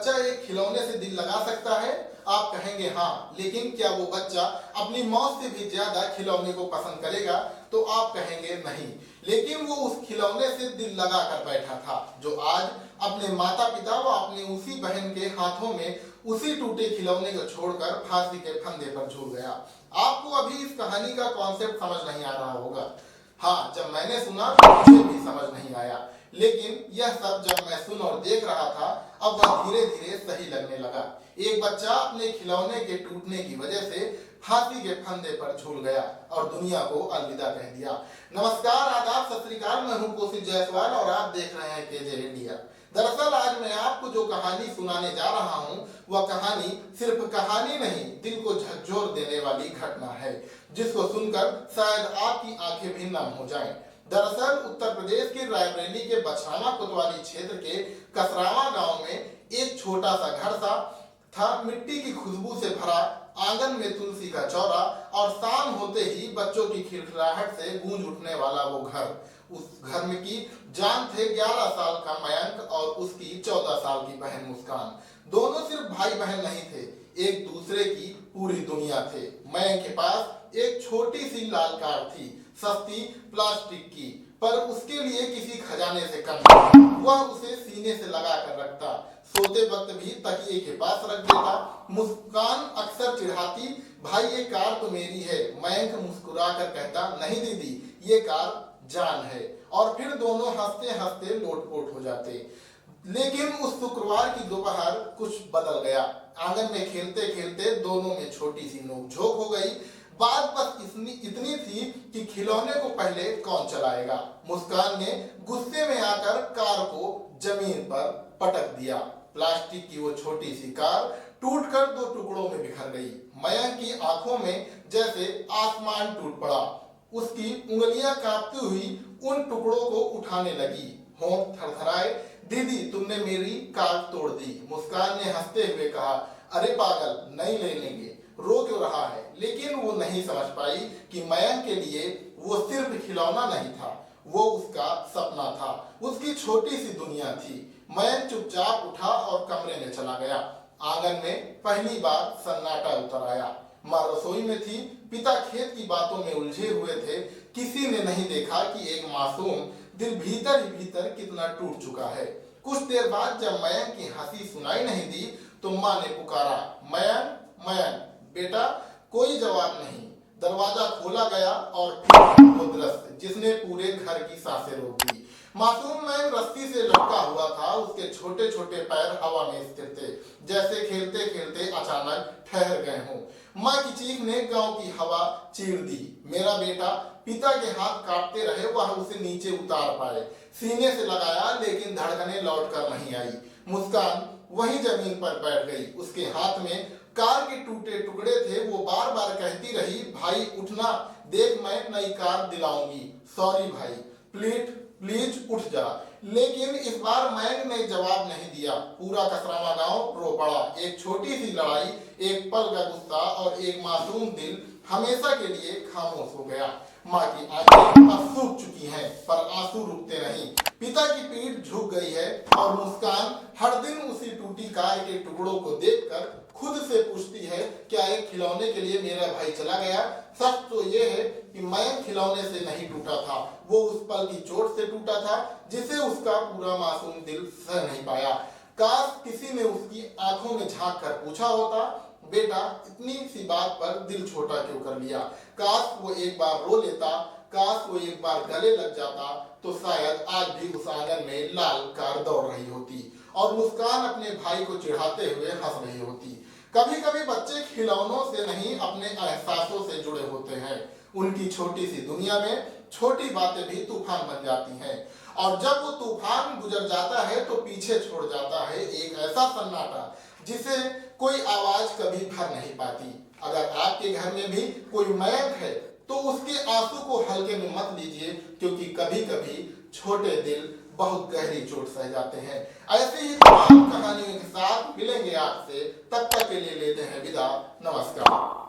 बच्चा एक खिलौने से दिल लगा सकता है? आप कहेंगे हाँ, लेकिन क्या वो बच्चा अपनी मौत से भी ज्यादा खिलौने को पसंद करेगा? तो आप कहेंगे नहीं, लेकिन वो उस खिलौने से दिल लगा कर बैठा था जो आज अपने माता पिता व अपने उसी बहन के हाथों में उसी टूटे खिलौने को छोड़कर फांसी के फंदे पर झूल गया। आपको अभी इस कहानी का कॉन्सेप्ट समझ नहीं आ रहा होगा। हाँ, जब मैंने सुना तो मुझे भी समझ नहीं आया, लेकिन यह सब जब मैं सुन और देख रहा था, अब वह धीरे धीरे सही लगने लगा। एक बच्चा अपने खिलौने के टूटने की वजह से फांसी के फंदे पर झूल गया और दुनिया को अलविदा कह दिया। नमस्कार, आदाब, सत श्री अकाल। मैं हूं कौशिक जायसवाल और आप देख रहे हैं केजे इंडिया। दरअसल आज मैं आपको जो कहानी सुनाने जा रहा हूं, वह कहानी सिर्फ कहानी नहीं, दिल को झकझोर देने वाली घटना है, जिसको सुनकर शायद आपकी आंखें भी नम हो जाएं। दरअसल उत्तर प्रदेश के रायबरेली के बछरावा कोतवाली क्षेत्र के कसरावा गांव में एक छोटा सा घर था। मिट्टी की खुशबू से भरा आंगन में तुलसी का चौरा और शाम होते ही बच्चों की खिलखिलाहट से गूंज उठने वाला वो घर। उस घर में की जान थे 11 साल का मयंक और उसकी 14 साल की बहन मुस्कान। दोनों सिर्फ भाई बहन नहीं थे, एक दूसरे की पूरी दुनिया थे। मयंक के पास एक छोटी सी लाल कार थी, सस्ती प्लास्टिक की, पर उसके लिए किसी खजाने से कम नहीं। वह उसे सीने से लगा कर रखता, सोते वक्त भी तकिए के पास रख देता। मुस्कान अक्सर चिढ़ाती, भाई ये कार तो मेरी है। मयंक मुस्कुराकर कहता, नहीं दीदी, ये कार जान है। और फिर दोनों हंसते हंसते लोटपोट हो जाते। लेकिन उस शुक्रवार की दोपहर कुछ बदल गया। आंगन में खेलते खेलते दोनों में छोटी सी नोकझोंक हो गई। बात बस इतनी थी कि खिलौने को पहले कौन चलाएगा। मुस्कान ने गुस्से में आकर कार को जमीन पर पटक दिया। प्लास्टिक की वो छोटी सी कार टूटकर 2 टुकड़ों में बिखर गई। मयंक की आंखों में जैसे आसमान टूट पड़ा। उसकी उंगलियां कांपती हुई उन टुकड़ों को उठाने लगी। होंठ थरथराए, दीदी तुमने मेरी कार तोड़ दी। मुस्कान ने हंसते हुए कहा, अरे पागल, नहीं ले लेंगे, रो क्यों रहा है? लेकिन वो नहीं समझ पाई कि मयंक के लिए वो सिर्फ खिलौना नहीं था, वो उसका सपना था, उसकी छोटी सी दुनिया थी। मयंक चुपचाप उठा और कमरे में चला गया। आंगन में पहली बार सन्नाटा उतर आया। माँ रसोई में थी, पिता खेत की बातों में उलझे हुए थे। किसी ने नहीं देखा कि एक मासूम दिल भीतर ही भीतर कितना टूट चुका है। कुछ देर बाद जब मयंक की हंसी सुनाई नहीं दी तो माँ ने पुकारा, मयंक, मयंक बेटा। कोई जवाब नहीं। दरवाजा खोला गया और फिर वो दृश्य जिसने पूरे घर की सांसें रोक दी। मासूम मयंक रस्सी से लटका हुआ था, उसके छोटे छोटे पैर हवा में स्थिर थे, जैसे खेलते खेलते अचानक ठहर गए हों। माँ की चीख ने गांव की हवा चीर दी। मेरा बेटा। पिता के हाथ काटते रहे, वह उसे नीचे उतार पाए, सीने से लगाया, लेकिन धड़कनें लौट कर नहीं आई। मुस्कान वही जमीन पर बैठ गई। उसके हाथ में कार के टूटे टुकड़े थे। वो बार बार कहती रही, भाई उठना, देख मैं नई कार दिलाऊंगी। सॉरी भाई, प्लीज उठ जा। लेकिन इस बार मयंक ने जवाब नहीं दिया। पूरा कसरावा गांव रो पड़ा। एक छोटी सी लड़ाई, एक पल का गुस्सा और एक मासूम दिल हमेशा के लिए खामोश हो गया। माँ की आंखें अब सूख चुकी हैं, पर आंसू रुकते नहीं। पिता की पीठ झुक गई है और मुस्कान हर दिन उसी टूटी कार के टुकड़ों को देखकर खुद से पूछती है, क्या एक खिलौने के लिए मेरा भाई चला गया? सच तो ये है कि मयंक खिलौने से नहीं टूटा था, वो उस पल की चोट से टूटा था जिसे उसका पूरा मासूम दिल सह नहीं पाया। काश किसी ने उसकी आंखों में झांक कर पूछा होता, बेटा इतनी सी बात पर दिल छोटा क्यों कर लिया? काश वो एक बार रो लेता, काश वो एक बार गले लग जाता, तो शायद आज भी उस आंगन में लाल कार दौड़ रही होती और मुस्कान अपने भाई को चिढ़ाते हुए हंस रही होती। कभी कभी बच्चे खिलौनों से नहीं, अपने एहसासों से जुड़े होते हैं। उनकी छोटी सी दुनिया में छोटी बातें भी तूफान बन जाती हैं, और जब वो तूफान गुजर जाता है तो पीछे छोड़ जाता है एक ऐसा सन्नाटा जिसे कोई आवाज कभी भर नहीं पाती। अगर आपके घर में भी कोई मयंक है तो उसके आंसू को हल्के में मत लीजिए, क्योंकि कभी कभी छोटे दिल बहुत गहरी चोट सह जाते हैं। ऐसे ही तमाम कहानियों के साथ मिलेंगे आपसे, तब तक के लिए लेते हैं विदा। नमस्कार।